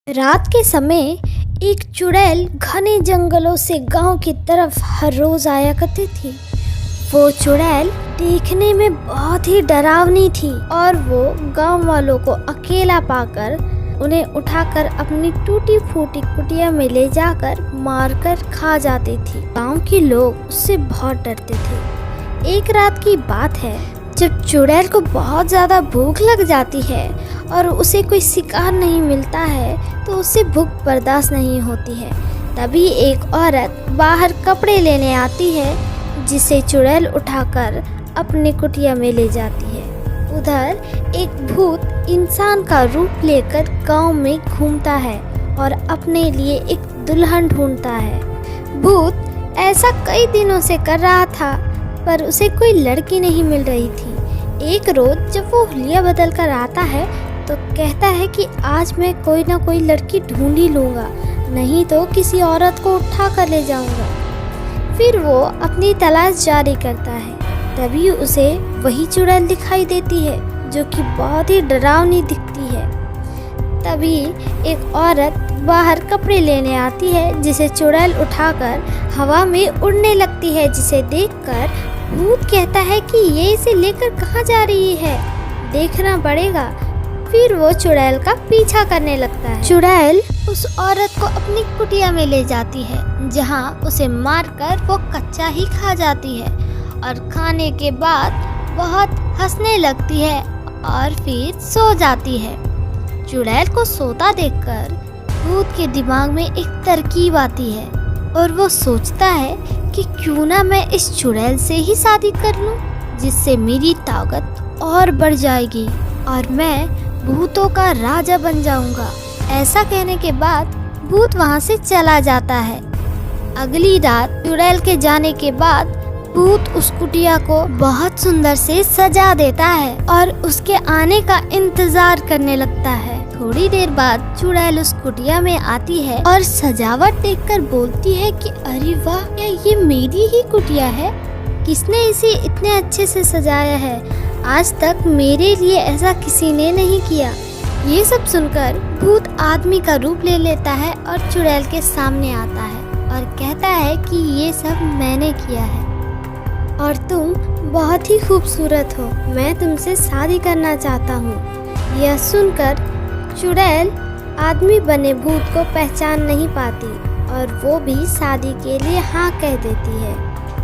रात के समय एक चुड़ैल घने जंगलों से गांव की तरफ हर रोज आया करती थी। वो चुड़ैल देखने में बहुत ही डरावनी थी और वो गांव वालों को अकेला पाकर उन्हें उठाकर अपनी टूटी फूटी कुटिया में ले जाकर मारकर खा जाती थी। गांव के लोग उससे बहुत डरते थे। एक रात की बात है, जब चुड़ैल को बहुत ज़्यादा भूख लग जाती है और उसे कोई शिकार नहीं मिलता है तो उसे भूख बर्दाश्त नहीं होती है। तभी एक औरत बाहर कपड़े लेने आती है, जिसे चुड़ैल उठाकर अपनी कुटिया में ले जाती है। उधर एक भूत इंसान का रूप लेकर गांव में घूमता है और अपने लिए एक दुल्हन ढूंढता है। भूत ऐसा कई दिनों से कर रहा था, पर उसे कोई लड़की नहीं मिल रही थी। एक रोज जब वो हुलिया बदल कर आता है तो कहता है कि आज मैं कोई ना कोई लड़की ढूंढ ही लूँगा, नहीं तो किसी औरत को उठा कर ले जाऊँगा। फिर वो अपनी तलाश जारी करता है। तभी उसे वही चुड़ैल दिखाई देती है, जो कि बहुत ही डरावनी दिखती है। तभी एक औरत बाहर कपड़े लेने आती है, जिसे चुड़ैल उठाकर हवा में उड़ने लगती है, जिसे देखकर भूत कहता है कि ये इसे लेकर कहाँ जा रही है, देखना पड़ेगा। फिर वो चुड़ैल का पीछा करने लगता है। चुड़ैल उस औरत को अपनी कुटिया में ले जाती है, जहाँ उसे मारकर वो कच्चा ही खा जाती है और खाने के बाद बहुत हंसने लगती है और फिर सो जाती है। चुड़ैल को सोता देखकर भूत के दिमाग में एक तरकीब आती है और वो सोचता है कि क्यों ना मैं इस चुड़ैल से ही शादी कर लूं, जिससे मेरी ताकत और बढ़ जाएगी और मैं भूतों का राजा बन जाऊंगा। ऐसा कहने के बाद भूत वहां से चला जाता है। अगली रात चुड़ैल के जाने के बाद भूत उस कुटिया को बहुत सुंदर से सजा देता है और उसके आने का इंतजार करने लगता है। थोड़ी देर बाद चुड़ैल उस कुटिया में आती है और सजावट देखकर बोलती है कि अरे वाह, क्या ये मेरी ही कुटिया है? किसने इसे इतने अच्छे से सजाया है? आज तक मेरे लिए ऐसा किसी ने नहीं किया। ये सब सुनकर भूत आदमी का रूप ले लेता है और चुड़ैल के सामने आता है और कहता है कि ये सब मैंने किया है और तुम बहुत ही खूबसूरत हो, मैं तुमसे शादी करना चाहता हूँ। यह सुनकर चुड़ैल आदमी बने भूत को पहचान नहीं पाती और वो भी शादी के लिए हाँ कह देती है।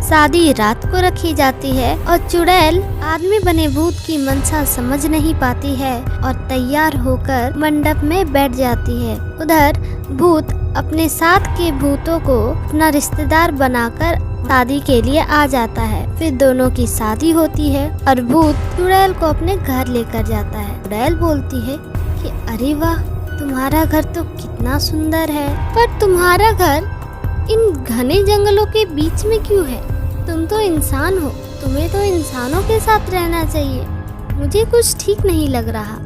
शादी रात को रखी जाती है और चुड़ैल आदमी बने भूत की मंशा समझ नहीं पाती है और तैयार होकर मंडप में बैठ जाती है। उधर भूत अपने साथ के भूतों को अपना रिश्तेदार बनाकर शादी के लिए आ जाता है। फिर दोनों की शादी होती है और भूत चुड़ैल को अपने घर लेकर जाता है। चुड़ैल बोलती है कि अरे वाह, तुम्हारा घर तो कितना सुंदर है, पर तुम्हारा घर इन घने जंगलों के बीच में क्यों है? तुम तो इंसान हो, तुम्हें तो इंसानों के साथ रहना चाहिए। मुझे कुछ ठीक नहीं लग रहा।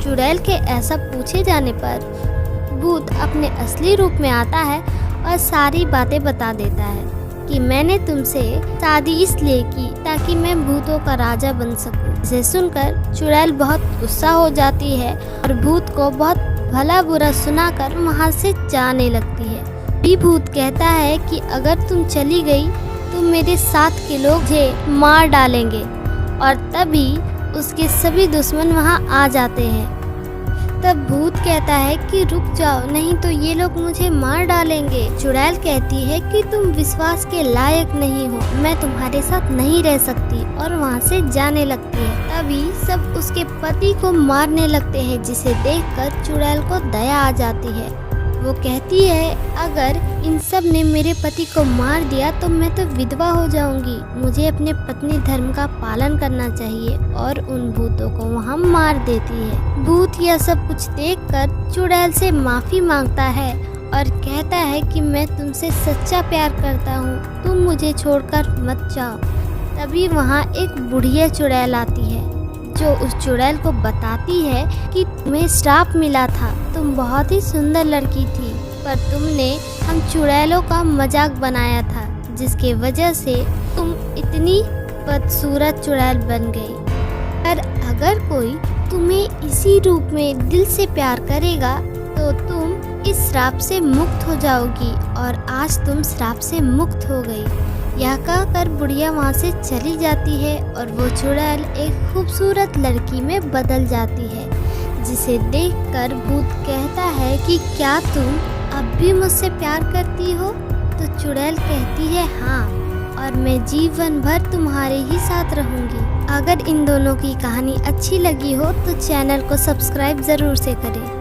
चुड़ैल के ऐसा पूछे जाने पर भूत अपने असली रूप में आता है और सारी बातें बता देता है कि मैंने तुमसे शादी इसलिए की ताकि मैं भूतों का राजा बन सकूं। इसे सुनकर चुड़ैल बहुत गुस्सा हो जाती है और भूत को बहुत भला बुरा सुनाकर वहां से जाने लगती है। भी भूत कहता है कि अगर तुम चली गई तो मेरे साथ के लोग मुझे मार डालेंगे और तभी उसके सभी दुश्मन वहां आ जाते हैं। तब भूत कहता है कि रुक जाओ, नहीं तो ये लोग मुझे मार डालेंगे। चुड़ैल कहती है कि तुम विश्वास के लायक नहीं हो, मैं तुम्हारे साथ नहीं रह सकती और वहाँ से जाने लगती है। तभी सब उसके पति को मारने लगते हैं, जिसे देखकर चुड़ैल को दया आ जाती है। वो कहती है अगर इन सब ने मेरे पति को मार दिया तो मैं तो विधवा हो जाऊंगी। मुझे अपने पत्नी धर्म का पालन करना चाहिए और उन भूतों को वहाँ मार देती है। भूत यह सब कुछ देखकर चुड़ैल से माफी मांगता है और कहता है कि मैं तुमसे सच्चा प्यार करता हूँ, तुम मुझे छोड़कर मत जाओ। तभी वहाँ एक बुढ़िया चुड़ैल आती है, जो उस चुड़ैल को बताती है कि तुम्हें श्राप मिला था। तुम बहुत ही सुंदर लड़की थी, पर तुमने हम चुड़ैलों का मजाक बनाया था, जिसके वजह से तुम इतनी बदसूरत चुड़ैल बन गई। पर अगर कोई तुम्हें इसी रूप में दिल से प्यार करेगा तो तुम इस श्राप से मुक्त हो जाओगी और आज तुम श्राप से मुक्त हो गई। यह कहकर बुढ़िया वहाँ से चली जाती है और वो चुड़ैल एक खूबसूरत लड़की में बदल जाती है, जिसे देखकर भूत कहता है कि क्या तुम अब भी मुझसे प्यार करती हो? तो चुड़ैल कहती है हाँ, और मैं जीवन भर तुम्हारे ही साथ रहूंगी। अगर इन दोनों की कहानी अच्छी लगी हो तो चैनल को सब्सक्राइब ज़रूर से करें।